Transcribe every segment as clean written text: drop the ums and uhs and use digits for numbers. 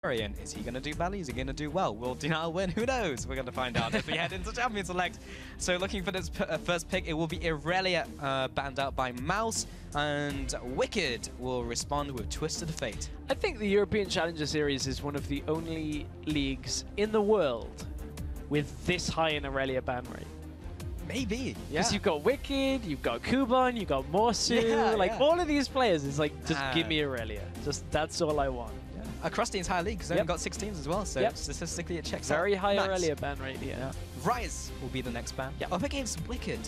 And is he going to do badly? Is he going to do well? Will DNL win? Who knows? We're going to find out as we head into Champion Select. So looking for this first pick, it will be Irelia, banned out by Mouse, and Wicked will respond with Twisted Fate. I think the European Challenger Series is one of the only leagues in the world with this high an Irelia ban rate. Maybe, yeah. Because you've got Wicked, you've got Kuban, you've got Morsu, all of these players, it's like, just give me Irelia. Just, that's all I want. Across the entire league, because they've got 6 teams as well, so statistically it checks out. Very high Irelia ban rate here. Yeah. Rise will be the next ban. Up against Wicked.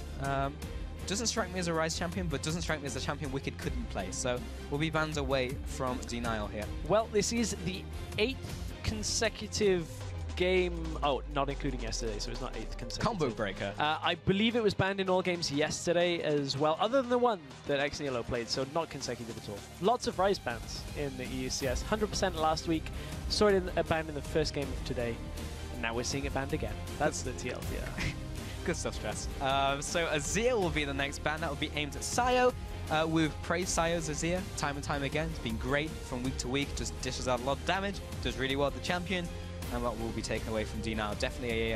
Doesn't strike me as a Rise champion, but doesn't strike me as a champion Wicked couldn't play, so we'll be banned away from DNL here. Well, this is the 8th consecutive game, not including yesterday, so it's not 8th consecutive. Combo breaker. I believe it was banned in all games yesterday as well, other than the one that Xnielo played, so not consecutive at all. Lots of Rise bans in the EUCS. 100% last week, saw it banned in the first game of today, and now we're seeing it banned again. That's the TLDR. Good stuff, Stress. So Azir will be the next ban. That will be aimed at Sayo. We've praised Sayo's Azir time and time again. It's been great from week to week, just dishes out a lot of damage, does really well with the champion. And what will be taken away from DNL. Definitely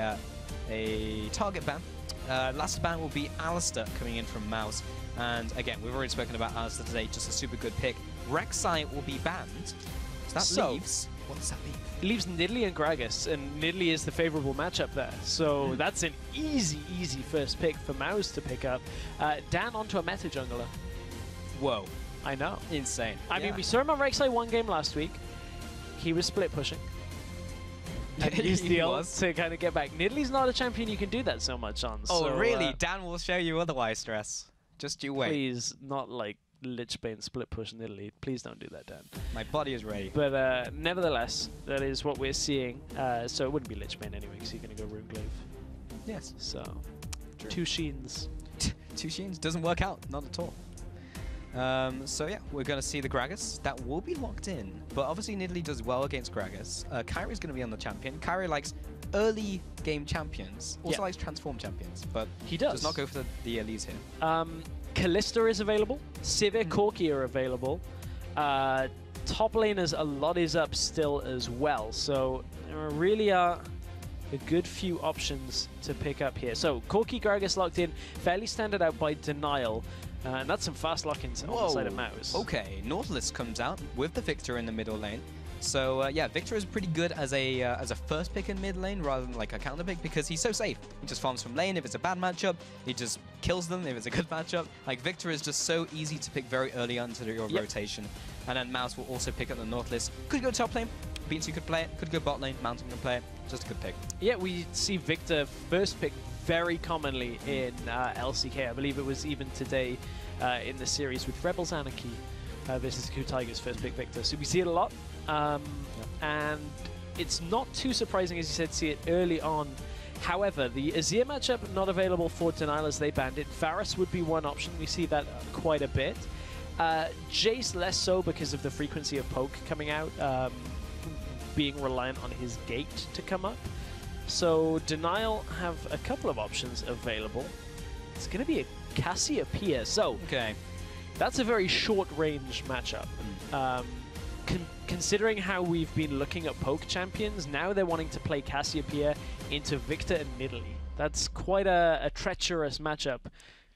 a target ban. Last ban will be Alistair coming in from Mouse. And again, we've already spoken about Alistair today, just a super good pick. Rek'Sai will be banned. So that leaves... What does that leave? It leaves Nidalee and Gragas, and Nidalee is the favorable matchup there. So that's an easy first pick for Mouse to pick up. Dan onto a meta jungler. Whoa. I know. Insane. I mean, we saw him on Rek'Sai one game last week. He was split pushing. And used the ult to kind of get back. Nidalee's not a champion you can do that so much on. Oh, so, really? Dan will show you otherwise, Stress. Just you wait. Please, not like Lichbane split push Nidalee. Please don't do that, Dan. My body is ready. But nevertheless, that is what we're seeing. So it wouldn't be Lichbane anyway, because you're going to go Runeglaive. Yes. So, True. 2 Sheens. 2 Sheens doesn't work out, not at all. So yeah, we're going to see the Gragas. That will be locked in. But obviously Nidalee does well against Gragas. Kyrie's going to be on the champion. Kyrie likes early game champions. Also likes transform champions. But he does not go for the Elise here. Kalista is available. Sivir, Corki are available. Top laners, a lot is up still as well. So there really are a good few options to pick up here. So Corki, Gragas locked in. Fairly standard out by Denial. And that's some fast lock-ins on the side of Mouse. Okay, Nautilus comes out with the Victor in the middle lane. So yeah, Victor is pretty good as a first pick in mid lane rather than like a counter pick because he's so safe. He just farms from lane. If it's a bad matchup, he just kills them. If it's a good matchup, like Victor is just so easy to pick very early on into your rotation. And then Mouse will also pick up the Nautilus. Could go top lane. Beansy could play it. Could go bot lane. Mountain can play it. Just a good pick. Yeah, we see Victor first pick very commonly in LCK. I believe it was even today in the series with Rebels Anarchy versus Ku Tiger's first pick Victor. So we see it a lot. And it's not too surprising, as you said, to see it early on. However, the Azir matchup not available for Denial as they banned it. Varus would be one option. We see that quite a bit. Jace less so because of the frequency of poke coming out, being reliant on his gate to come up. So Denial have a couple of options available. It's going to be a Cassiopeia. So that's a very short-range matchup. Considering how we've been looking at poke champions, now they're wanting to play Cassiopeia into Victor and Nidalee. That's quite a treacherous matchup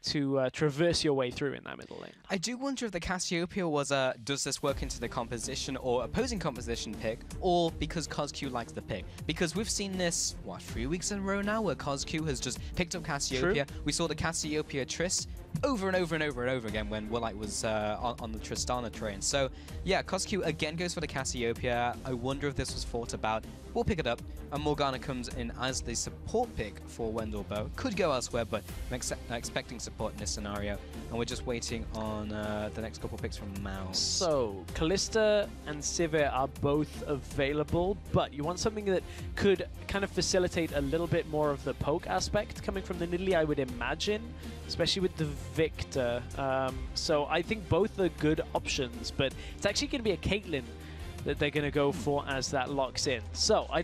to traverse your way through in that middle lane. I do wonder if the Cassiopeia was a does this work into the composition or opposing composition pick, or because CosQ likes the pick. Because we've seen this, what, 3 weeks in a row now, where CosQ has just picked up Cassiopeia. True. We saw the Cassiopeia Trist over and over and over and over again when Woolite was on the Tristana train. So yeah, CosQ again goes for the Cassiopeia. I wonder if this was thought about. We'll pick it up, and Morgana comes in as the support pick for Wendelboe. Could go elsewhere, but I'm expecting support in this scenario, and we're just waiting on the next couple picks from Mouse. So Kalista and Sivir are both available, but you want something that could kind of facilitate a little bit more of the poke aspect coming from the Nidalee, I would imagine, especially with the Victor. So I think both are good options, but it's actually going to be a Caitlyn that they're going to go for as that locks in. So I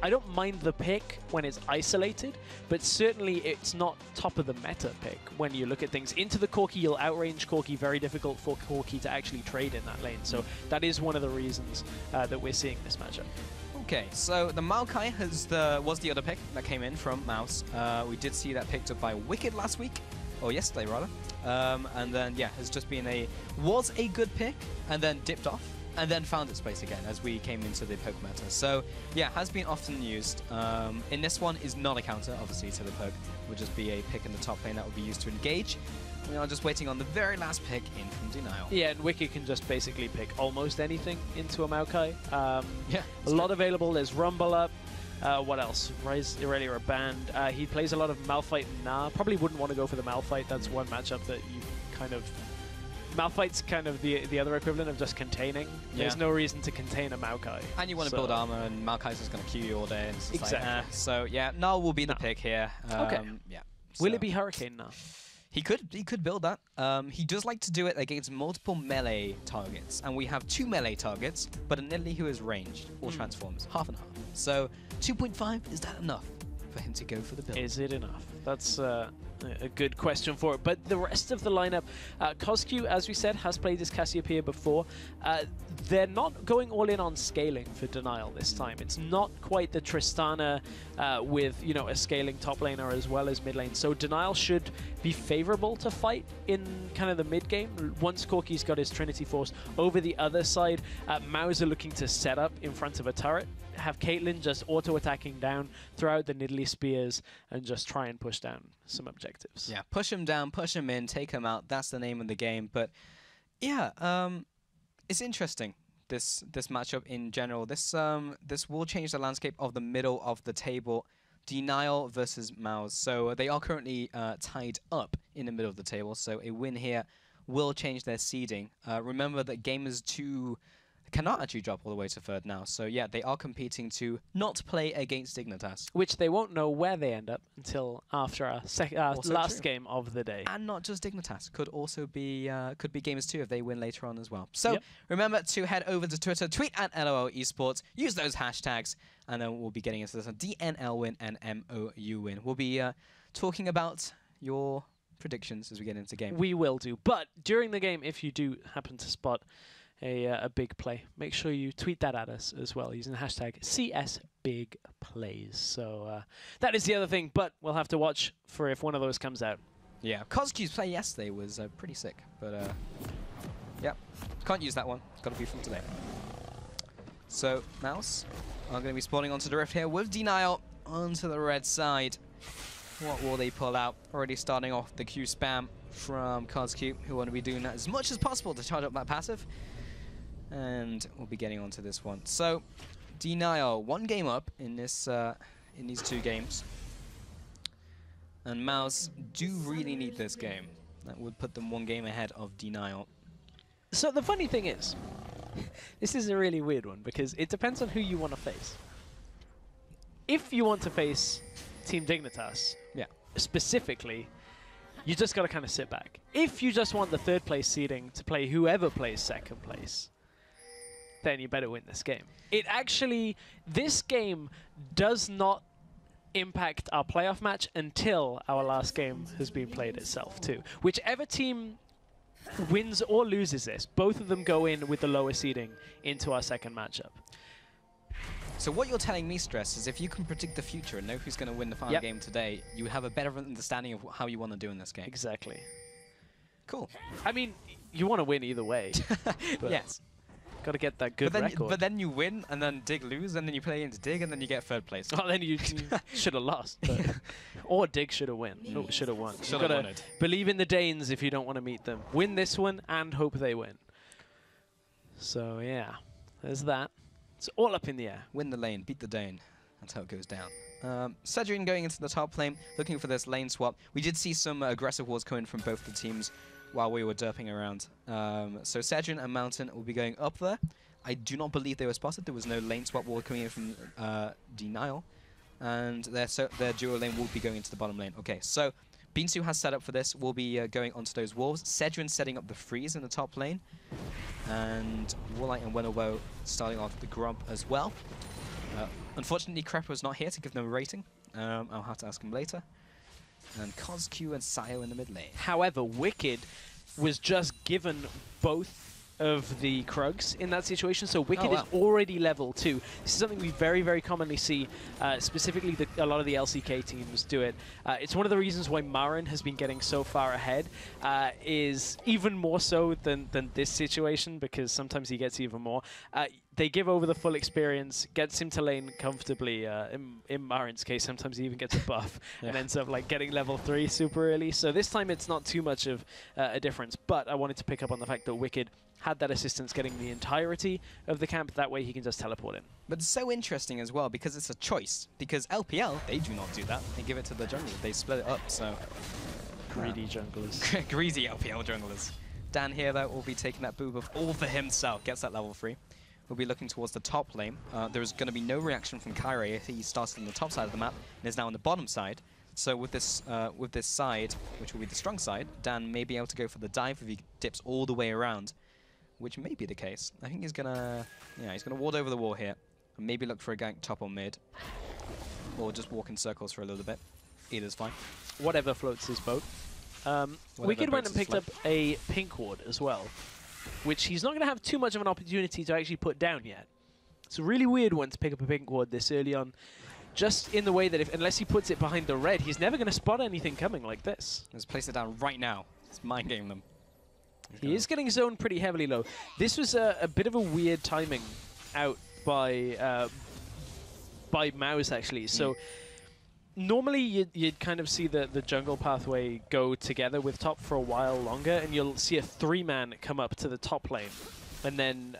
I don't mind the pick when it's isolated, but certainly it's not top of the meta pick when you look at things. Into the Corki, you'll outrange Corki, very difficult for Corki to actually trade in that lane. So that is one of the reasons that we're seeing this matchup. Okay, so the Maokai was the other pick that came in from Mouse. We did see that picked up by Wicked last week, or yesterday rather. And then, yeah, has just been was a good pick, and then dipped off, and then found its place again as we came into the poke meta. So, yeah, has been often used. In this one is not a counter, obviously, to the poke. Would just be a pick in the top lane that would be used to engage. We are just waiting on the very last pick in from Denial. Yeah, and Wicked can just basically pick almost anything into a Maokai. Yeah, a lot available. There's Rumble up. What else? Rise Irelia are banned. He plays a lot of Malphite and Na. Probably wouldn't want to go for the Malphite. That's one matchup that you kind of... Malphite's kind of the other equivalent of just containing. Yeah. There's no reason to contain a Maokai. And you want to build armor, and Maokai's just going to queue you all day. And it's exactly. Like, so, yeah, Na will be the pick here. Okay. Yeah. Will it be Hurricane Na? He could build that. He does like to do it against multiple melee targets, and we have 2 melee targets, but a Nidalee who is ranged or transforms, half and half. So 2.5, is that enough for him to go for the build? Is it enough? That's a good question for it. But the rest of the lineup, Cosq, as we said, has played as Cassiopeia before. They're not going all in on scaling for Denial this time. It's not quite the Tristana with, you know, a scaling top laner as well as mid lane. So Denial should be favorable to fight in kind of the mid game. Once Corki's got his Trinity Force over the other side, Maus are looking to set up in front of a turret. Have Caitlyn just auto-attacking down, throw out the Nidalee Spears, and just try and push down some objectives. Yeah, push him down, push him in, take him out. That's the name of the game. But yeah, it's interesting, this matchup in general. This will change the landscape of the middle of the table. Denial versus Mouse. So they are currently tied up in the middle of the table. So a win here will change their seeding. Remember that Gamers 2 cannot actually drop all the way to 3rd now. So yeah, they are competing to not play against Dignitas. Which they won't know where they end up until after our last game of the day. And not just Dignitas. Could also be Gamers 2 if they win later on as well. So remember to head over to Twitter, tweet at LOL eSports, use those hashtags, and then we'll be getting into this DNL win and MOU win. We'll be talking about your predictions as we get into the game. We will do. But during the game, if you do happen to spot a big play, make sure you tweet that at us as well using the hashtag CSBigPlays. So that is the other thing, but we'll have to watch for if one of those comes out. Yeah, Cosq's play yesterday was pretty sick, but yeah, can't use that one. It's got to be from today. So Mouse are going to be spawning onto the rift here with Denial onto the red side. What will they pull out? Already starting off the Q spam from Cosq, who want to be doing that as much as possible to charge up that passive. And we'll be getting onto this one. So, Denial, 1 game up in this in these 2 games. And Mouse do really need this game. That would put them 1 game ahead of Denial. So the funny thing is, this is a really weird one because it depends on who you want to face. If you want to face Team Dignitas, specifically, you just got to kind of sit back. If you just want the 3rd place seeding to play whoever plays 2nd place, then you better win this game. This game does not impact our playoff match until our last game has been played itself too. Whichever team wins or loses this, both of them go in with the lower seeding into our 2nd matchup. So what you're telling me, Stress, is if you can predict the future and know who's going to win the final game today, you have a better understanding of how you want to do in this game. Exactly. Cool. I mean, you want to win either way. Yes. Got to get that good record. But then you win, and then Dig lose, and then you play into Dig, and then you get 3rd place. Oh, then you should have lost. Or Dig should have won. No, should have won. You've got to believe in the Danes if you don't want to meet them. Win this one and hope they win. So, yeah. There's that. It's all up in the air. Win the lane, beat the Dane. That's how it goes down. Cedric going into the top lane, looking for this lane swap. We did see some aggressive walls coming from both the teams while we were derping around. So Cedric and Mountain will be going up there. I do not believe they were spotted. There was no lane swap wall coming in from Denial. And their duo lane will be going into the bottom lane. Okay, so Binsu has set up for this. We'll be going onto those wolves. Cedric setting up the freeze in the top lane. And Warlight and Wenelbo starting off the Grump as well. Unfortunately, Crepa was not here to give them a rating. I'll have to ask him later. And CosQ and Sayo in the mid lane. However, Wicked was just given both of the Krugs in that situation, so Wicked is already level 2. This is something we very, very commonly see, specifically a lot of the LCK teams do it. It's one of the reasons why Marin has been getting so far ahead, is even more so than this situation, because sometimes he gets even more. They give over the full experience, gets him to lane comfortably. In Marin's case, sometimes he even gets a buff and ends up like getting level 3 super early. So this time it's not too much of a difference, but I wanted to pick up on the fact that Wicked had that assistance getting the entirety of the camp. That way he can just teleport in. But it's so interesting as well because it's a choice. Because LPL, they do not do that. They give it to the jungle. They split it up, so... Greedy junglers. Greedy LPL junglers. Dan here, though, will be taking that boob of all for himself. Gets that level 3. We'll be looking towards the top lane. There is going to be no reaction from Kyrie if he starts on the top side of the map and is now on the bottom side. So with this side, which will be the strong side, Dan may be able to go for the dive if he dips all the way around, which may be the case. I think he's gonna, he's gonna ward over the wall here, and maybe look for a gank top or mid, or just walk in circles for a little bit. Either's fine. Whatever floats his boat. Wicked went and picked up a pink ward as well, which he's not going to have too much of an opportunity to actually put down yet. It's a really weird one to pick up a pink ward this early on, just in the way that unless he puts it behind the red, he's never going to spot anything coming like this. Let's place it down right now. Let's mind game them. He is getting zoned pretty heavily low. This was a bit of a weird timing out by Mouse, actually. So normally you'd kind of see the jungle pathway go together with top for a while longer, and you'll see a 3-man come up to the top lane. And then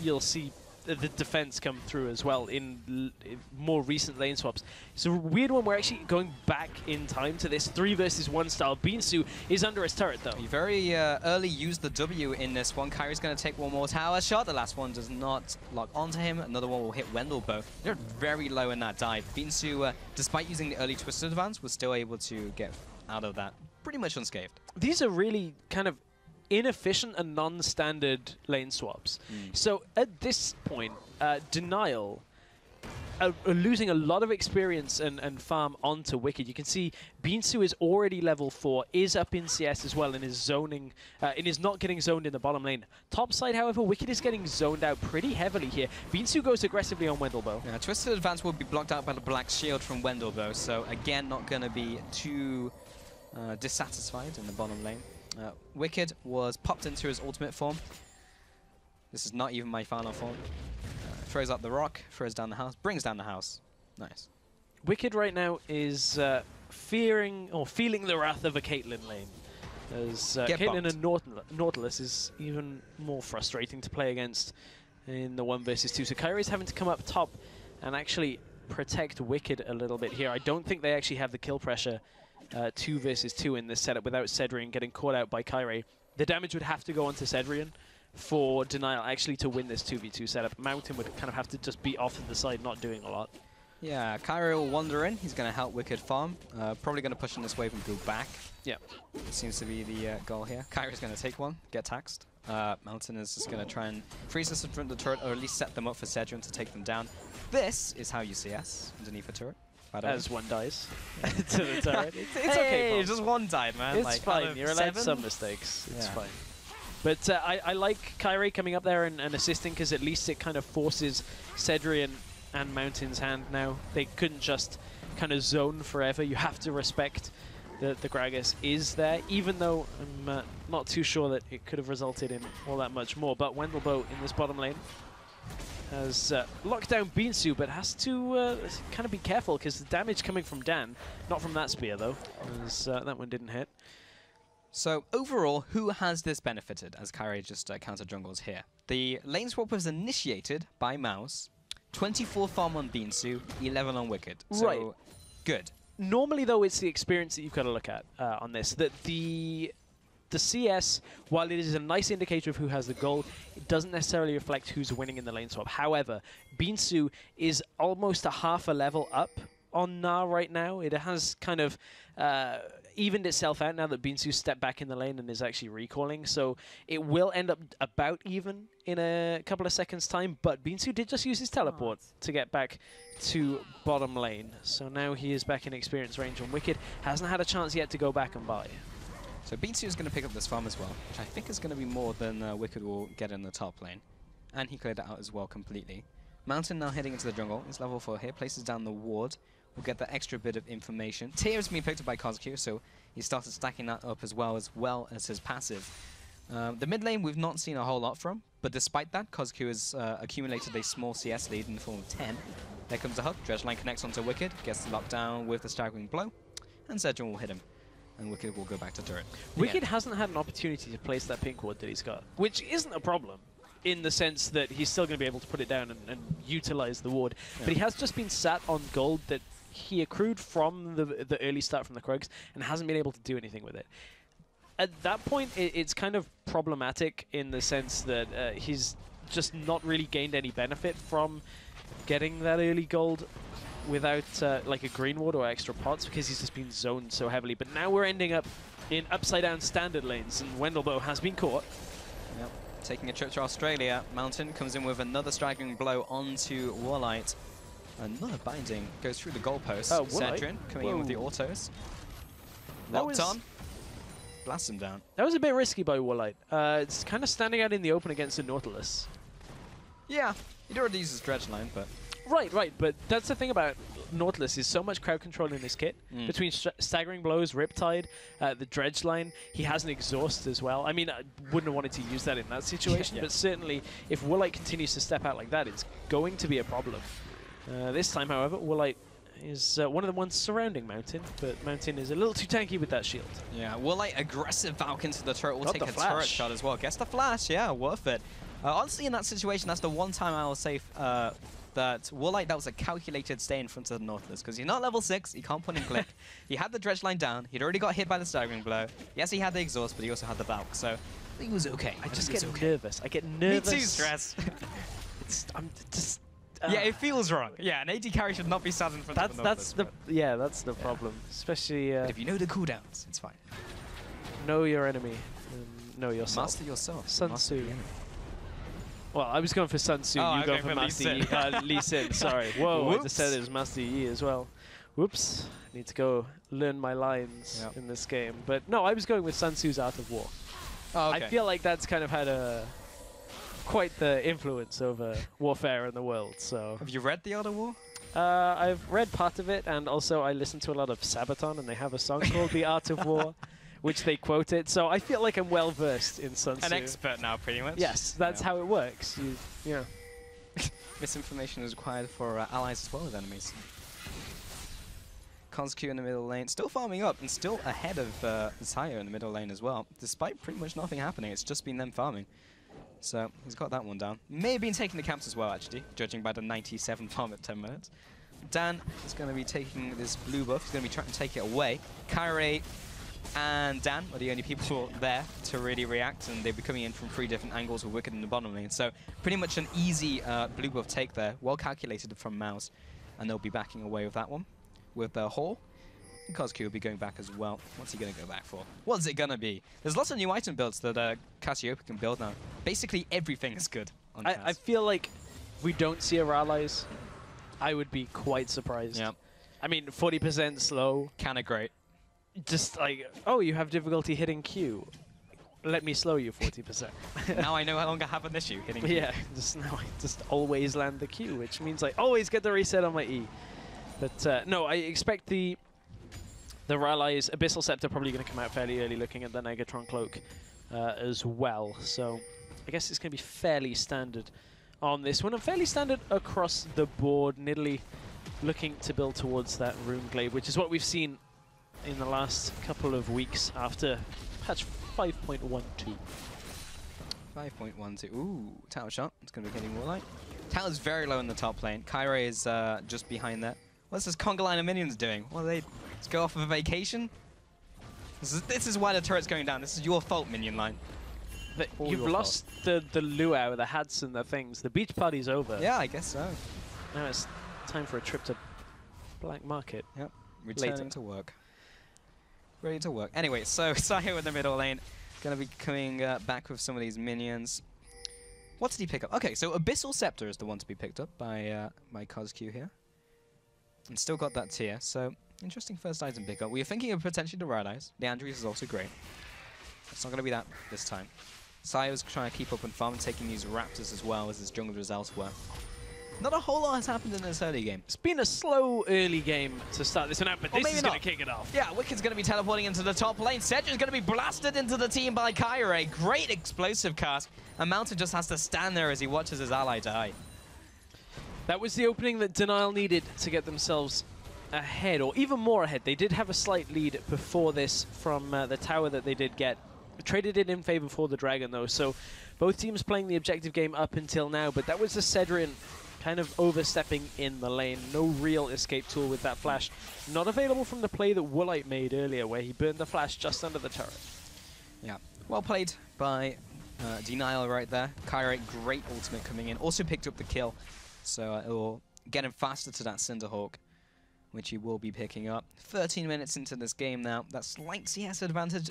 you'll see the defense come through as well in more recent lane swaps. It's a weird one. We're actually going back in time to this 3 versus 1 style. Beansu is under his turret, though. He very early used the W in this one. Kyrie's going to take one more tower shot. The last one does not lock onto him. Another one will hit Wendelbow. They're very low in that dive. Beansu, despite using the early twisted advance, was still able to get out of that pretty much unscathed. These are really kind of inefficient and non-standard lane swaps. So at this point, Denial are losing a lot of experience and farm onto Wicked. You can see Beansu is already level 4, is up in CS as well, and is zoning, and is not getting zoned in the bottom lane. Top side, however, Wicked is getting zoned out pretty heavily here. Beansu goes aggressively on Wendelbow. Yeah, Twisted Advance will be blocked out by the Black Shield from Wendelbow, so again, not going to be too dissatisfied in the bottom lane. Wicked was popped into his ultimate form. This is not even my final form. Throws up the rock, throws down the house, brings down the house. Nice. Wicked right now is fearing or feeling the wrath of a Caitlyn lane. As Caitlyn and Nautilus is even more frustrating to play against in the 1 versus 2. So Kyrie's having to come up top and actually protect Wicked a little bit here. I don't think they actually have the kill pressure 2 versus 2 in this setup without Cedrian getting caught out by Kyrie. The damage would have to go onto Cedrian for Denial actually to win this 2v2 setup. Mountain would kind of have to just be off to the side, not doing a lot. Yeah, Kyrie will wander in. He's going to help Wicked farm. Probably going to push in this wave and go back. Yeah, seems to be the goal here. Kyrie's going to take one, get taxed. Mountain is just going to try and freeze us in front of the turret, or at least set them up for Cedrian to take them down. This is how you CS underneath a turret. As one dies to the turret. It's hey, okay, just one died, man. It's like, fine. You're allowed some mistakes. It's fine. But I like Kyrie coming up there and assisting, because at least it kind of forces Cedrian and Mountain's hand now. They couldn't just kind of zone forever. You have to respect that the Gragas is there, even though I'm not too sure that it could have resulted in all that much more. But Wendelbow in this bottom lane has locked down Beansu, but has to kind of be careful, because the damage coming from Dan, not from that spear though, as that one didn't hit. So overall, who has this benefited, as Kyrie just counter jungles here? The lane swap was initiated by Mouse, 24 farm on Beansu, 11 on Wicked. So right. Good. Normally though, it's the experience that you've got to look at on this. That the CS, while it is a nice indicator of who has the gold, it doesn't necessarily reflect who's winning in the lane swap. However, Beansu is almost a half a level up on Na right now. It has kind of evened itself out now that Binsu stepped back in the lane and is actually recalling. So it will end up about even in a couple of seconds' time. But Binsu did just use his teleport to get back to bottom lane. So now he is back in experience range on Wicked. Hasn't had a chance yet to go back and buy. So Binsu is going to pick up this farm as well, which I think is going to be more than Wicked will get in the top lane. And he cleared it out as well completely. Mountain now heading into the jungle. He's level 4 here, places down the ward. We'll get that extra bit of information. Tear has been picked up by Kazuki, so he started stacking that up as well as his passive. The mid lane we've not seen a whole lot from, but despite that, Kazuki has accumulated a small CS lead in the form of 10. There comes the hook, Dredgeline connects onto Wicked, gets locked down with the staggering blow, and Zedrun will hit him. And Wicked will go back to turret. Wicked hasn't had an opportunity to place that pink ward that he's got, which isn't a problem, in the sense that he's still going to be able to put it down and utilize the ward. Yeah. But he has just been sat on gold that he accrued from the early start from the Krugs and hasn't been able to do anything with it. At that point, it's kind of problematic in the sense that he's just not really gained any benefit from getting that early gold without like a green ward or extra pots, because he's just been zoned so heavily. But now we're ending up in upside down standard lanes, and Wendelboe has been caught. Yep. Taking a trip to Australia, Mountain comes in with another striking blow onto Warlight. Another binding goes through the goalpost. Zedrun coming in with the autos. Locked on. Blast him down. That was a bit risky by Warlight. It's kind of standing out in the open against the Nautilus. Yeah, he'd already used his Dredgeline, but... Right, but that's the thing about Nautilus, is so much crowd control in this kit. Between staggering blows, Riptide, the Dredgeline, he has an exhaust as well. I mean, I wouldn't have wanted to use that in that situation, but certainly if Warlight continues to step out like that, it's going to be a problem. This time, however, Warlight is one of the ones surrounding Mountain, but Mountain is a little too tanky with that shield. Yeah, Warlight, aggressive Falcon to the turret, will take a turret shot as well. Gets the flash, yeah, worth it. Honestly, in that situation, that's the one time I will say that Warlight, that was a calculated stay in front of the Nautilus, because he's not level 6, he can't put in click. He had the Dredgeline down, he'd already got hit by the staggering blow. Yes, he had the exhaust, but he also had the Valk, so he was okay. I just get nervous. I get nervous. Me too, Stress. I'm just... yeah, it feels wrong. Yeah, an AD carry should not be sat in front of the Nautilus. That's the problem. Especially... but if you know the cooldowns, it's fine. Know your enemy. Know yourself. Master yourself. Sun Tzu. Well, I was going for Sun Tzu, you go for Master Yi. Lee Sin, sorry. Whoa, whoops. I just said it was Master Yi as well. Whoops. I need to go learn my lines in this game. But no, I was going with Sun Tzu's Art of War. Oh, okay. I feel like that's kind of had quite the influence over warfare in the world. So have you read The Art of War? I've read part of it, and also I listen to a lot of Sabaton, and they have a song called The Art of War, which they quote it. So I feel like I'm well versed in Sun Tzu. An expert now, pretty much. Yes, that's how it works. Yeah. Misinformation is required for allies as well as enemies. Kazuki in the middle lane, still farming up and still ahead of Sayo in the middle lane as well, despite pretty much nothing happening. It's just been them farming. So he's got that one down. May have been taking the camps as well, actually, judging by the 97 farm at 10 minutes. Dan is going to be taking this blue buff. He's going to be trying to take it away. Kairi and Dan are the only people there to really react, and they'll be coming in from 3 different angles with Wicked in the bottom lane. So pretty much an easy blue buff take there, well calculated from Mouse, and they'll be backing away with that one. With the Hall, and Kazuki will be going back as well. What's he going to go back for? What's it going to be? There's lots of new item builds that Cassiopeia can build now. Basically everything is good on I feel like if we don't see a Rallies, I would be quite surprised. Yeah. I mean, 40% slow. Kinda great. Just like, oh, you have difficulty hitting Q. Let me slow you 40%. Now I no longer have an issue hitting Q. Yeah, now I just always land the Q, which means I always get the reset on my E. But no, I expect the Rallies, Abyssal Scepter probably going to come out fairly early, looking at the Negatron Cloak as well. So I guess it's going to be fairly standard on this one, and fairly standard across the board. Nidalee looking to build towards that Rune Glaive, which is what we've seen in the last couple of weeks after patch 5.12. 5.12. Ooh, tower shot. It's going to be hitting Warlight. Tower's very low in the top lane. Kairi is just behind that. What's this conga line of minions doing? Well, they just go off of a vacation? This is why the turret's going down. This is your fault, minion line. You've lost the luau, the hats and the things. The beach party's over. Yeah, I guess so. Now it's time for a trip to Black Market. Yep, returning to work. ready to work. Anyway, so Sayo in the middle lane, going to be coming back with some of these minions. What did he pick up? Okay, so Abyssal Scepter is the one to be picked up by CosQ here. And still got that tier, so interesting first item pickup. We were thinking of potentially the Red Eyes. The Andrews is also great. It's not going to be that this time. Sayo's trying to keep up and farm, taking these Raptors as well as his junglers elsewhere. Not a whole lot has happened in this early game. It's been a slow early game to start this one out, but this is going to kick it off. Yeah, Wicked's going to be teleporting into the top lane. Cedric's going to be blasted into the team by Kyrie. Great explosive cast. And Mountain just has to stand there as he watches his ally die. That was the opening that Denial needed to get themselves ahead, or even more ahead. They did have a slight lead before this from the tower that they did get. Traded it in favor for the Dragon, though, so both teams playing the objective game up until now, but that was the Cedric kind of overstepping in the lane. No real escape tool with that flash. Not available from the play that Woolite made earlier, where he burned the flash just under the turret. Yeah, well played by Denial right there. Kyrie, great ultimate coming in. Also picked up the kill, so it will get him faster to that Cinderhawk, which he will be picking up. 13 minutes into this game now. That slight CS advantage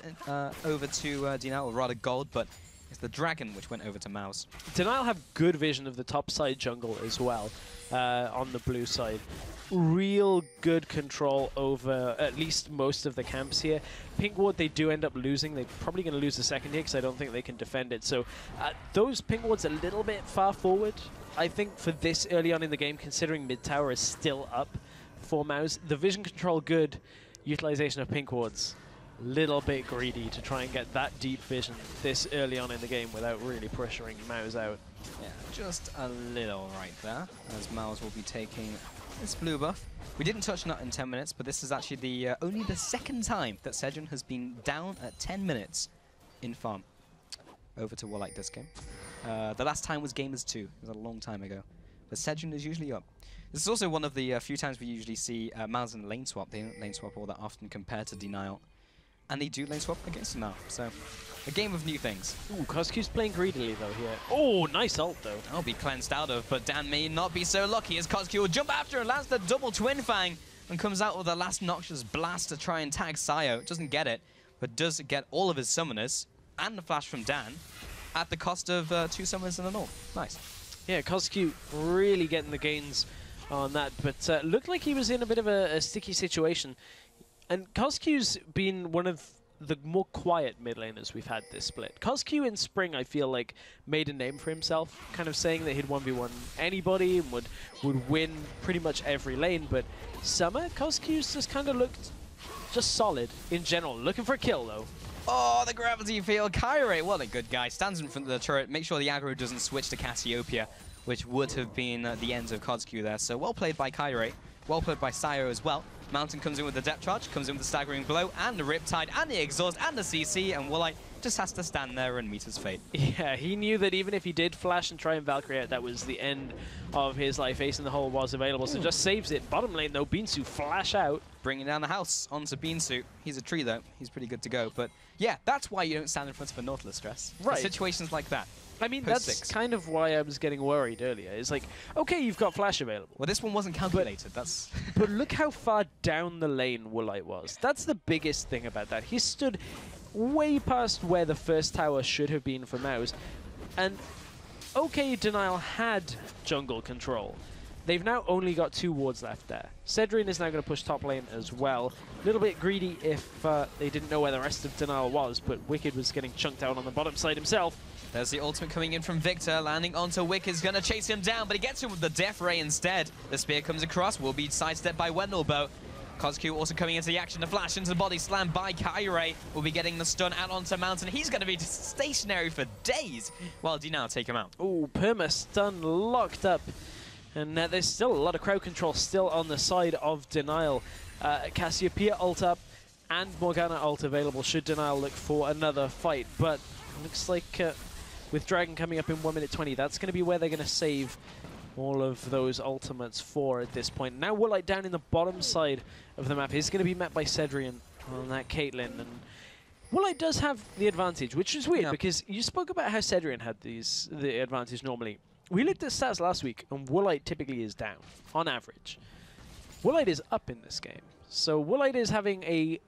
over to Denial, or rather Gold, but it's the Dragon which went over to Mouse. Denial have good vision of the top side jungle as well on the blue side. Real good control over at least most of the camps here. Pink Ward they do end up losing. They're probably going to lose the second here because I don't think they can defend it. So those Pink Wards a little bit far forward, I think, for this early on in the game, considering mid tower is still up for Mouse. The vision control good, utilization of Pink Wards little bit greedy to try and get that deep vision this early on in the game without really pressuring Mouse out. Yeah, just a little right there, as Mouse will be taking this blue buff. We didn't touch Nut in 10 minutes, but this is actually the only the second time that Cedric has been down at 10 minutes in farm. Over to Woolite this game. The last time was Gamers 2. It was a long time ago. But Cedric is usually up. This is also one of the few times we usually see Mouse and lane swap. They don't lane swap all that often compared to Denial. And they do lane swap against him now. So, a game of new things. Ooh, CosQ's playing greedily though here. Oh, nice ult though. That'll be cleansed out of, but Dan may not be so lucky as CosQ will jump after and lands the double Twin Fang and comes out with a last noxious blast to try and tag Sayo. Doesn't get it, but does get all of his summoners and the flash from Dan at the cost of 2 summoners and an ult. Nice. Yeah, CosQ really getting the gains on that, but looked like he was in a bit of a sticky situation. And CosQ's been one of the more quiet mid laners we've had this split. CosQ in spring, I feel like, made a name for himself, kind of saying that he'd 1v1 anybody and would win pretty much every lane, but summer, CosQ's just kind of looked just solid in general. Looking for a kill, though. Oh, the gravity field. Kyrie, what a good guy. Stands in front of the turret, make sure the aggro doesn't switch to Cassiopeia, which would have been the end of CosQ there. So well played by Kyrie. Well played by Sayo as well. Mountain comes in with the depth charge, comes in with the staggering blow, and the Riptide, and the exhaust, and the CC, and Woolite just has to stand there and meet his fate. Yeah, he knew that even if he did flash and try and Valkyrie out, that was the end of his life. Ace in the hole was available, so just saves it. Bottom lane, though, Beansu flash out. Bringing down the house onto Beansu. He's a tree, though. He's pretty good to go. But yeah, that's why you don't stand in front of a Nautilus stress. Right. In situations like that. I mean, that's kind of why I was getting worried earlier. It's like, okay, you've got flash available. Well, this one wasn't calculated. That's but look how far down the lane Woolite was. That's the biggest thing about that. He stood way past where the first tower should have been for Mouse. And okay, Denial had jungle control. They've now only got 2 wards left there. Cedric is now going to push top lane as well. A little bit greedy if they didn't know where the rest of Denial was, but Wicked was getting chunked out on the bottom side himself. There's the ultimate coming in from Victor, landing onto Wicked's going to chase him down, but he gets him with the Death Ray instead. The spear comes across, will be sidestepped by Wendelbow. CosQ also coming into the action, the flash into the body slam by Kyrie. Will be getting the stun out onto Mountain. He's going to be stationary for days while Denial take him out. Oh, perma stun locked up. And there's still a lot of crowd control still on the side of Denial. Cassiopeia ult up and Morgana ult available should Denial look for another fight. But looks like with Dragon coming up in 1 minute 20, that's going to be where they're going to save all of those ultimates for at this point. Now Woolite down in the bottom side of the map. He's going to be met by Cedric on that Caitlyn. And Woolite does have the advantage, which is weird because you spoke about how Cedric had the advantage normally. We looked at stats last week, and Woolite typically is down, on average. Woolite is up in this game. So Woolite is having a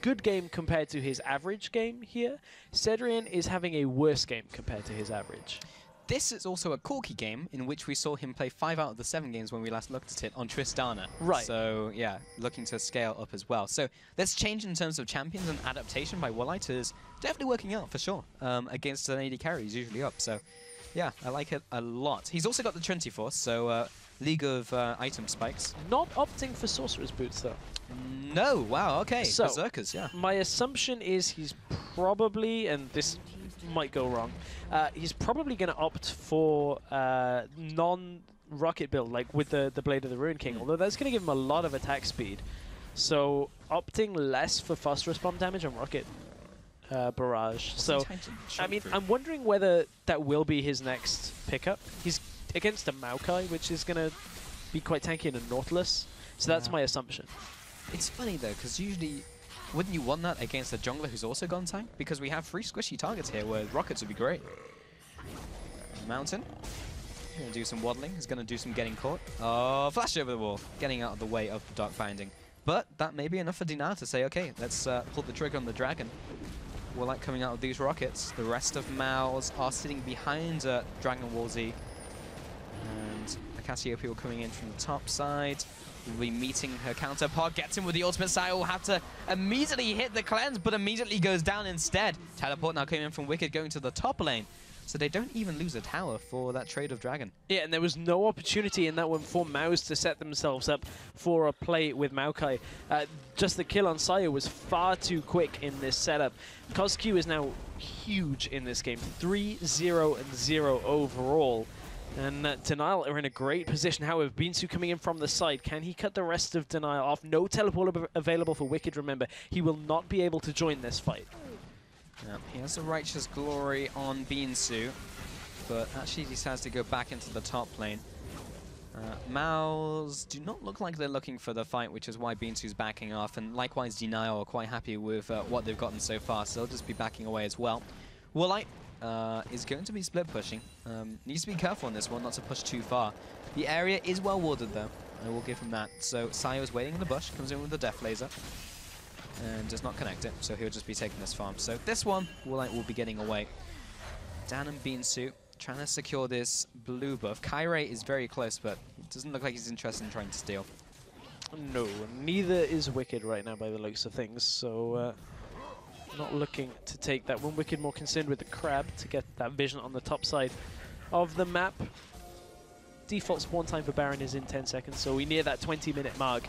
good game compared to his average game here, Cedrian is having a worse game compared to his average. This is also a Corki game in which we saw him play 5 out of the 7 games when we last looked at it on Tristana. Right. So, yeah, looking to scale up as well. So, this change in terms of champions and adaptation by Woolite is definitely working out for sure. Against an AD carry, he's usually up. So, yeah, I like it a lot. He's also got the Trinity Force, so League of Item Spikes. Not opting for Sorcerer's Boots, though. No, wow, okay. So, Berserkers, yeah. My assumption is he's probably, and this might go wrong, he's probably going to opt for non-rocket build, like with the Blade of the Ruin King, although that's going to give him a lot of attack speed. So opting less for phosphorus bomb damage on rocket barrage. So, I mean, I'm wondering whether that will be his next pickup. He's against a Maokai, which is going to be quite tanky in a Nautilus. So that's my assumption. It's funny, though, because usually, wouldn't you want that against a jungler who's also gone tank? Because we have 3 squishy targets here where rockets would be great. Mountain. Going to do some waddling. He's going to do some getting caught. Oh, flash over the wall. Getting out of the way of the Dark Binding. But that may be enough for Dinar to say, okay, let's pull the trigger on the dragon. We're like coming out of these rockets. The rest of Maus are sitting behind Dragon Wall Z. And the Cassiopeia coming in from the top side. Will be meeting her counterpart, gets him with the ultimate side, will have to immediately hit the cleanse, but immediately goes down instead. Teleport now coming in from Wicked, going to the top lane. So they don't even lose a tower for that trade of Dragon. Yeah, and there was no opportunity in that one for Maus to set themselves up for a play with Maokai. Just the kill on Saya was far too quick in this setup. Cosq is now huge in this game, 3-0-0 overall. And Denial are in a great position. However, Binsu coming in from the side. Can he cut the rest of Denial off? No teleport available for Wicked, remember. He will not be able to join this fight. Yeah, he has a Righteous Glory on Binsu, but actually decides to go back into the top lane. Maus do not look like they're looking for the fight, which is why Binsu's backing off. And likewise, Denial are quite happy with what they've gotten so far, so they'll just be backing away as well. Woolite is going to be split pushing. Needs to be careful on this one, not to push too far. The area is well warded though, I will give him that. So Sayo is waiting in the bush, comes in with the Death Laser, and does not connect it, so he'll just be taking this farm. So this one, Woolite will be getting away. Dan and Binsu trying to secure this blue buff. Kyrie is very close, but it doesn't look like he's interested in trying to steal. No, neither is Wicked right now by the looks of things, so not looking to take that one. Wicked more concerned with the crab to get that vision on the top side of the map. Default spawn time for Baron is in 10 seconds, so we near that 20-minute mark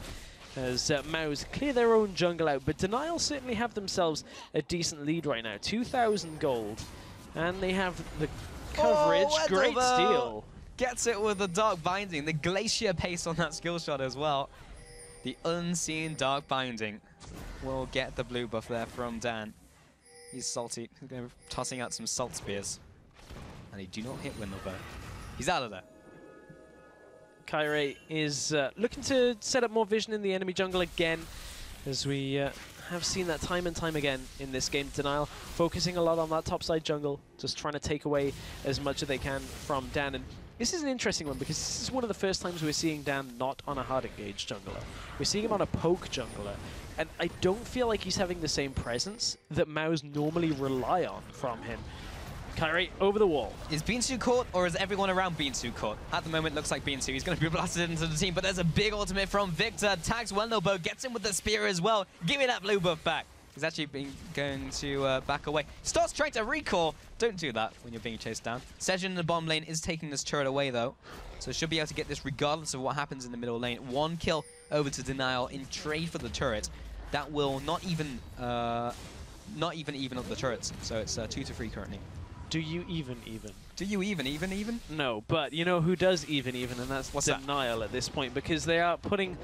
as Maus clear their own jungle out. But Denial certainly have themselves a decent lead right now, 2,000 gold. And they have the coverage, great steal. Gets it with the Dark Binding, the Glacier pace on that skill shot as well. The unseen Dark Binding will get the blue buff there from Dan. He's salty. He's going to be tossing out some salt spears. And he do not hit Windle though. He's out of there. Kyrie is looking to set up more vision in the enemy jungle again, as we have seen that time and time again in this game. Denial focusing a lot on that topside jungle, just trying to take away as much as they can from Dan. And this is an interesting one because this is one of the first times we're seeing Dan not on a hard engage jungler. We're seeing him on a poke jungler. And I don't feel like he's having the same presence that Maus normally rely on from him. Kyrie over the wall. Is Binsu caught, or is everyone around Binsu caught? At the moment, looks like Binsu. He's going to be blasted into the team, but there's a big ultimate from Victor. Tags Wendelbo, gets him with the spear as well. Give me that blue buff back. He's actually going to back away. Starts trying to recall. Don't do that when you're being chased down. Sejin in the bottom lane is taking this turret away, though. So should be able to get this regardless of what happens in the middle lane. 1 kill over to Denial in trade for the turret. That will not even up the turrets. So it's 2 to 3 currently. Do you even? Do you even? No, but you know who does even, and that's Denial at this point, because they are putting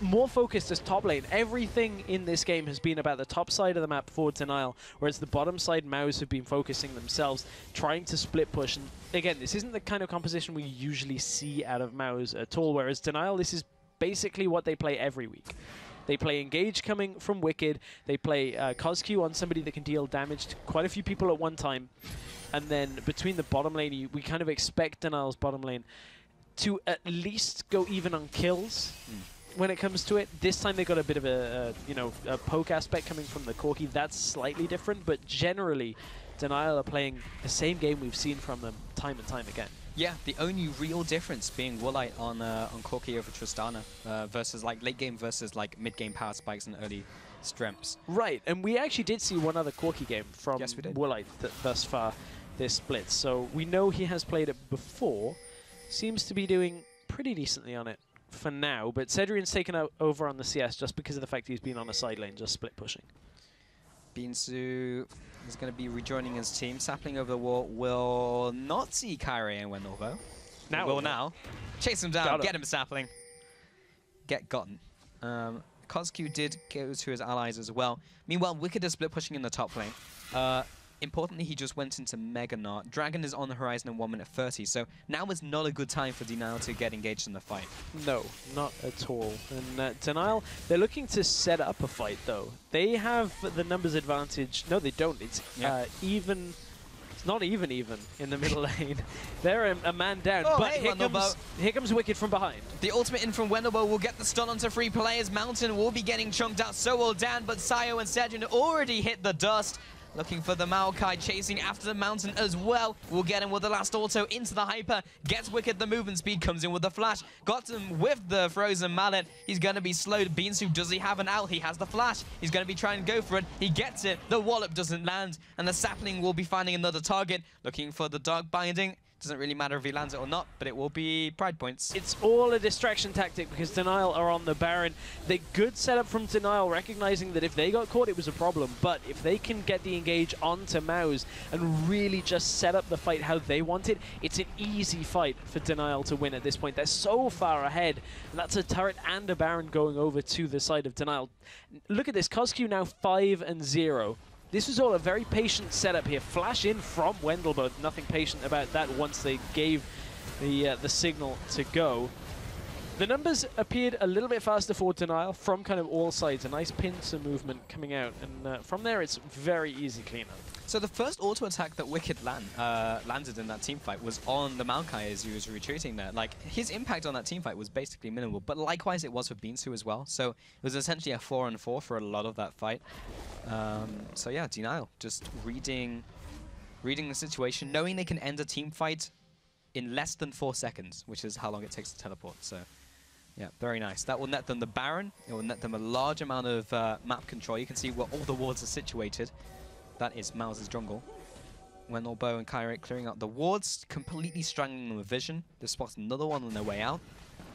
more focus as top lane. Everything in this game has been about the top side of the map for Denial, whereas the bottom side Maus have been focusing themselves, trying to split push. And again, this isn't the kind of composition we usually see out of Maus at all, whereas Denial, this is basically what they play every week. They play Engage coming from Wicked, they play Cosq on somebody that can deal damage to quite a few people at one time. And then between the bottom lane, we kind of expect Denial's bottom lane to at least go even on kills. when it comes to it. This time they got a bit of a poke aspect coming from the Corki. That's slightly different, but generally, Denial are playing the same game we've seen from them time and time again. Yeah, the only real difference being Woolite on Corki over Tristana versus like late game versus like mid game power spikes and early stremps. Right, and we actually did see one other Corki game from Woolite thus far this split, so we know he has played it before. Seems to be doing pretty decently on it for now, but Cedrian's taken over on the CS just because of the fact he's been on a side lane just split pushing. Beansu is going to be rejoining his team. Sapling over the wall will not see Kyrie and Wendelbo. Now will now. Chase him down, get him, Sapling. Get gotten. Kozq did go to his allies as well. Meanwhile, Wicked is split pushing in the top lane. Importantly, he just went into Mega Knot. Dragon is on the horizon in 1 minute 30, so now is not a good time for Denial to get engaged in the fight. No, not at all. And Denial, they're looking to set up a fight, though. They have the numbers advantage. No, they don't. It's even. It's not even in the middle lane. They're a man down, but here comes Wicked from behind. The ultimate in from Wendelbo will get the stun onto 3 players. Mountain will be getting chunked out so well down, but Sayo and Sedrin already hit the dust. Looking for the Maokai, chasing after the Mountain as well. We'll get him with the last auto into the Hyper. Gets Wicked the movement speed, comes in with the flash. Got him with the Frozen Mallet. He's going to be slowed. Beansu, does he have an ult? He has the flash. He's going to be trying to go for it. He gets it. The wallop doesn't land. And the Sapling will be finding another target. Looking for the Dark Binding. Doesn't really matter if he lands it or not, but it will be Pride points. It's all a distraction tactic because Denial are on the Baron. They good setup from Denial, recognizing that if they got caught, it was a problem. But if they can get the engage onto Mouse and really just set up the fight how they want it, it's an easy fight for Denial to win at this point. They're so far ahead, and that's a turret and a Baron going over to the side of Denial. Look at this, Kozq now 5-0. This was all a very patient setup here. Flash in from Wendelbo. Nothing patient about that once they gave the signal to go. The numbers appeared a little bit faster for Denial from kind of all sides. A nice pincer movement coming out. And from there, it's very easy cleanup. So the first auto attack that Wicked landed in that team fight was on the Maokai as he was retreating there. Like, his impact on that team fight was basically minimal, but likewise it was for Beansu as well. So it was essentially a 4-on-4 for a lot of that fight. So yeah, Denial just reading the situation, knowing they can end a team fight in less than 4 seconds, which is how long it takes to teleport. So yeah, very nice. That will net them the Baron. It will net them a large amount of map control. You can see where all the wards are situated. That is Mouse's jungle. Wendelbo and Kyrie clearing out the wards, completely strangling them with vision. They spot another one on their way out.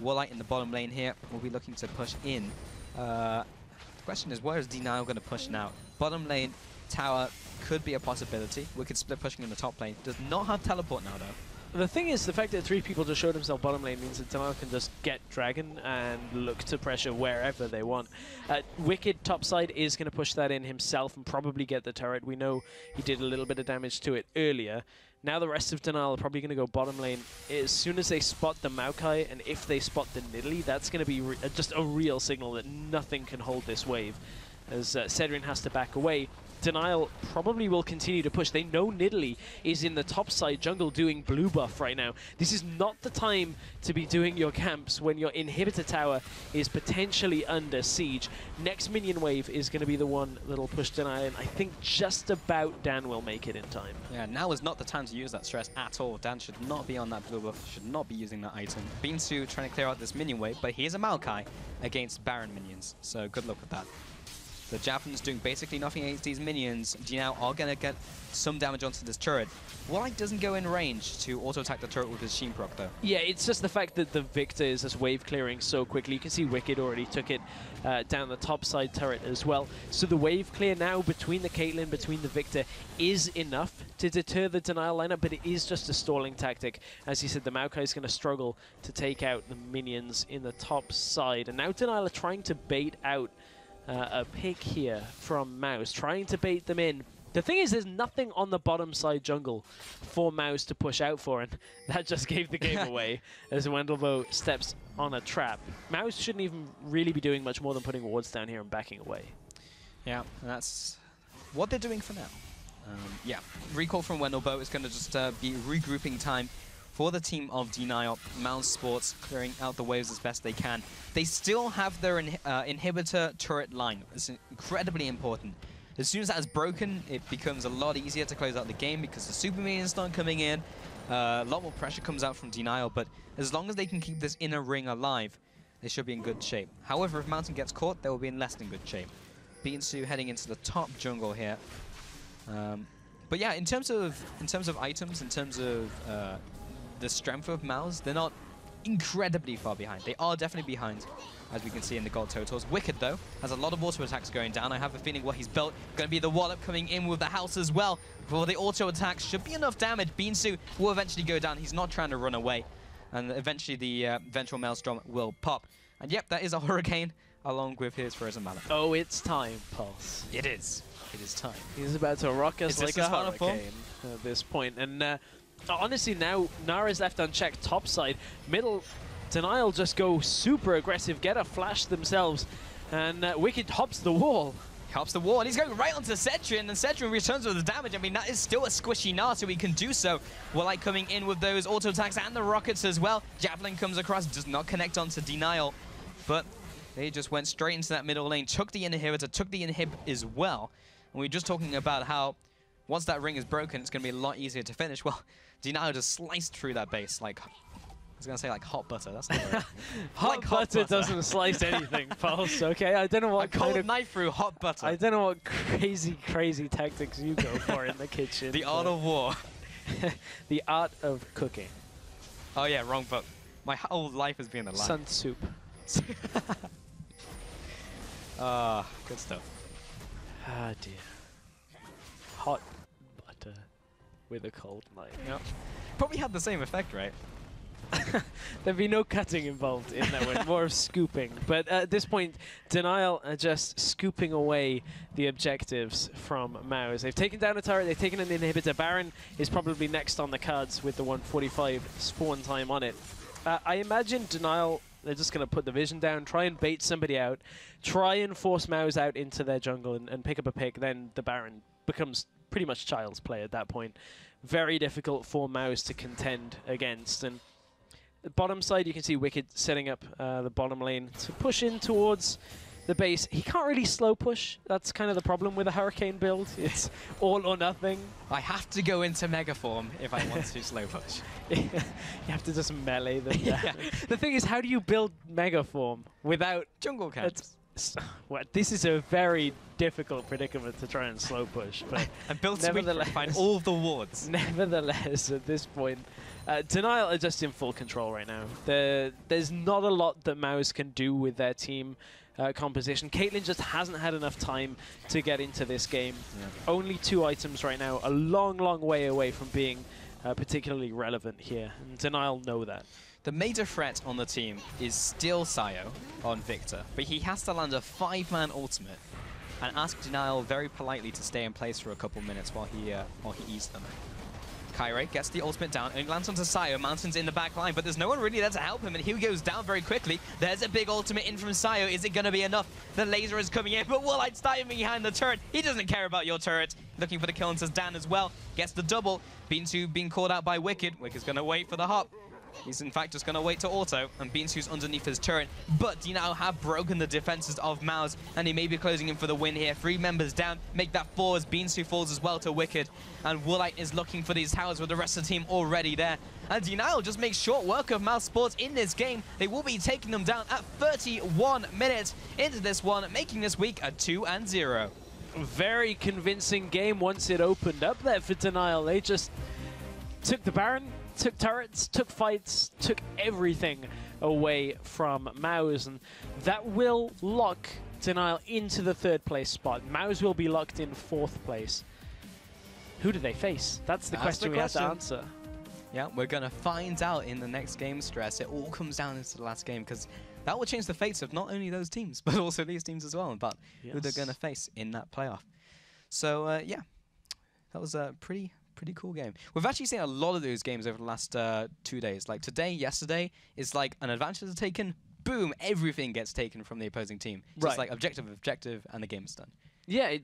Woolite in the bottom lane here will be looking to push in. The question is, where is Denial going to push now? Bottom lane tower could be a possibility. Wicked split pushing in the top lane. Does not have teleport now, though. The thing is, the fact that 3 people just showed themselves bottom lane means that Denial can just get Dragon and look to pressure wherever they want. Wicked topside is going to push that in himself and probably get the turret. We know he did a little bit of damage to it earlier. Now the rest of Denial are probably going to go bottom lane. As soon as they spot the Maokai and if they spot the Nidalee, that's going to be just a real signal that nothing can hold this wave. As Cedrin has to back away. Denial probably will continue to push. They know Nidalee is in the top side jungle doing blue buff right now. This is not the time to be doing your camps when your inhibitor tower is potentially under siege. Next minion wave is going to be the one that'll push Denial, and I think just about Dan will make it in time. Yeah, now is not the time to use that stress at all. Dan should not be on that blue buff, should not be using that item. Beansu trying to clear out this minion wave, but he is a Maokai against Baron minions, so good luck with that. The Japanese doing basically nothing against these minions. Now are going to get some damage onto this turret. Woolite doesn't go in range to auto-attack the turret with his Sheen proc, though. Yeah, it's just the fact that the Victor is just wave clearing so quickly. You can see Wicked already took it down the top side turret as well. So the wave clear now between the Caitlyn, between the Victor, is enough to deter the Denial lineup, but it is just a stalling tactic. As you said, the Maokai is going to struggle to take out the minions in the top side. And now Denial are trying to bait out a pick here from Mouse, trying to bait them in. The thing is, there's nothing on the bottom side jungle for Mouse to push out for, and that just gave the game away as Wendelbo steps on a trap. Mouse shouldn't even really be doing much more than putting wards down here and backing away. Yeah, and that's what they're doing for now. Yeah, recall from Wendelbo is going to just be regrouping time for the team of DNL, Mousesports clearing out the waves as best they can. They still have their inhibitor turret line. It's incredibly important. As soon as that is broken, it becomes a lot easier to close out the game because the super minions start coming in. A lot more pressure comes out from DNL, but as long as they can keep this inner ring alive, they should be in good shape. However, if Mountain gets caught, they will be in less than good shape. Beansu heading into the top jungle here. But yeah, in terms of items, in terms of the strength of Mouse, they're not incredibly far behind. They are definitely behind, as we can see in the gold totals. Wicked, though, has a lot of auto attacks going down. I have a feeling what he's built going to be the wallop coming in with the house as well. For the auto attacks, should be enough damage. Beansu will eventually go down. He's not trying to run away. And eventually the Ventral Maelstrom will pop. And yep, that is a Hurricane, along with his Frozen Mallet. Oh, it's time, Pulse. It is. It is time. He's about to rock us like a hurricane at this point. And honestly, now Nara's left unchecked topside. Middle, DNL just go super aggressive, get a flash themselves. And Wicked hops the wall. Hops the wall, and he's going right onto Cedric, and Cedric returns with the damage. I mean, that is still a squishy Gnar, so he can do so. Woolite coming in with those auto attacks and the rockets as well. Javelin comes across, does not connect onto DNL, but they just went straight into that middle lane, took the inhibitor, took the inhib as well. And we were just talking about how once that ring is broken, it's going to be a lot easier to finish. Well, DNL just sliced through that base like, I was going to say like hot butter. That's not right. hot butter doesn't slice anything, Pulse, okay? I don't know what kind of knife through hot butter. I don't know what crazy tactics you go for in the kitchen. The art of war. The art of cooking. Oh yeah, wrong book. My whole life has been a lie. Sun soup. Good stuff. Ah, dear. Hot butter with a cold knife. Yep. Probably had the same effect, right? There'd be no cutting involved in that one, more of scooping. But at this point, DNL are just scooping away the objectives from Mouse. They've taken down a turret, they've taken an inhibitor. Baron is probably next on the cards with the 145 spawn time on it. I imagine DNL, they're just going to put the vision down, try and bait somebody out, try and force Mouse out into their jungle and pick up a pick. Then the Baron becomes pretty much child's play at that point. Very difficult for Mouse to contend against. And the bottom side, you can see Wicked setting up the bottom lane to push in towards the base. He can't really slow push. That's kind of the problem with a Hurricane build. It's all or nothing. I have to go into Mega Form if I want to slow push. You have to just melee them down. Yeah. The thing is, how do you build Mega Form without jungle camps? Well, this is a very difficult predicament to try and slow push. But and build nevertheless, find all the wards. Nevertheless, at this point, DNL are just in full control right now. There's not a lot that Mouse can do with their team composition. Caitlyn just hasn't had enough time to get into this game. Yeah. Only 2 items right now, a long, long way away from being particularly relevant here. And DNL know that. The major threat on the team is still Sayo on Victor, but he has to land a 5-man ultimate and ask DNL very politely to stay in place for a couple minutes while he eats them. Kyrie gets the ultimate down and lands onto Sayo. Mountain's in the back line, but there's no one really there to help him, and he goes down very quickly. There's a big ultimate in from Sayo. Is it going to be enough? The laser is coming in, but Woolite's diving behind the turret. He doesn't care about your turret. Looking for the kill onto Dan as well. Gets the double. Beansu being called out by Wicked. Wicked's going to wait for the hop. He's in fact just going to wait to auto, and Beansu's underneath his turret. But DNL have broken the defenses of Mouse, and he may be closing in for the win here. 3 members down, make that 4 as Beansu falls as well to Wicked. And Woolite is looking for these towers with the rest of the team already there. And DNL just makes short work of Mousesports in this game. They will be taking them down at 31 minutes into this one, making this week a 2-0. Very convincing game once it opened up there for DNL. They just took the Baron, took turrets, took fights, took everything away from Mouse, and that will lock DNL into the 3rd place spot. Mouse will be locked in 4th place. Who do they face? That's the question we have to answer. Yeah, we're going to find out in the next game, Stress. It all comes down into the last game, because that will change the fates of not only those teams, but also these teams as well, but who they're going to face in that playoff. So, yeah, that was a pretty cool game. We've actually seen a lot of those games over the last 2 days. Like today, yesterday, is like an advantage is taken, boom, everything gets taken from the opposing team. Just like objective, and the game's done. Yeah,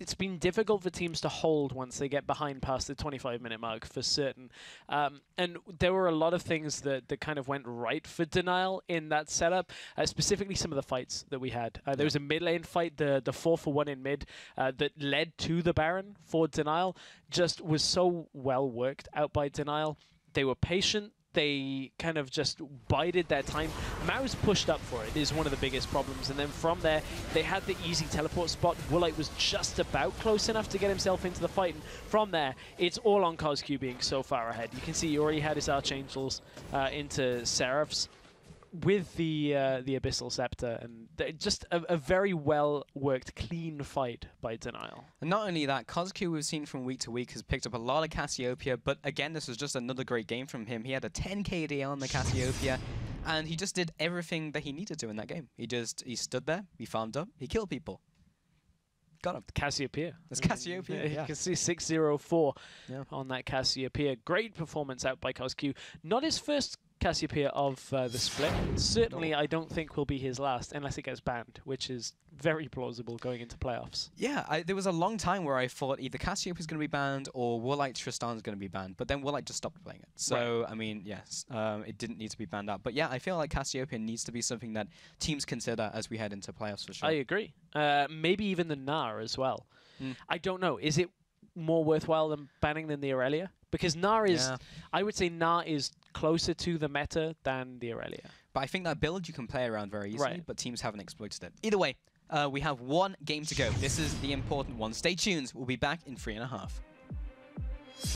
it's been difficult for teams to hold once they get behind past the 25-minute mark for certain. And there were a lot of things that kind of went right for Denial in that setup, specifically some of the fights that we had. There was a mid lane fight, the 4-for-1 in mid, that led to the Baron for Denial, just was so well worked out by Denial. They were patient. They kind of just bided their time. Mouse pushed up for it is one of the biggest problems. And then from there, they had the easy teleport spot. Woolite was just about close enough to get himself into the fight. And from there, it's all on CosQ being so far ahead. You can see he already had his Archangels into Seraphs with the Abyssal Scepter. And just a very well-worked, clean fight by Denial. And not only that, CosQ we've seen from week to week has picked up a lot of Cassiopeia, but again, this was just another great game from him. He had a 10 KD on the Cassiopeia, and he just did everything that he needed to in that game. He stood there, he farmed up, he killed people. Got him. Cassiopeia. That's Cassiopeia, You can see 604 on that Cassiopeia. Great performance out by CosQ. Not his first Cassiopeia of the split. Certainly, I don't think will be his last, unless it gets banned, which is very plausible going into playoffs. Yeah, there was a long time where I thought either Cassiopeia is going to be banned or Woolite Tristan is going to be banned, but then Woolite just stopped playing it. So, I mean, yes, it didn't need to be banned out. But yeah, I feel like Cassiopeia needs to be something that teams consider as we head into playoffs for sure. I agree. Maybe even the Gnar as well. I don't know. Is it more worthwhile than banning than the Aurelia? Because Gnar is, I would say Gnar is closer to the meta than the Aurelia. But I think that build you can play around very easily, but teams haven't exploited it. Either way, we have one game to go. This is the important one. Stay tuned. We'll be back in 3.5.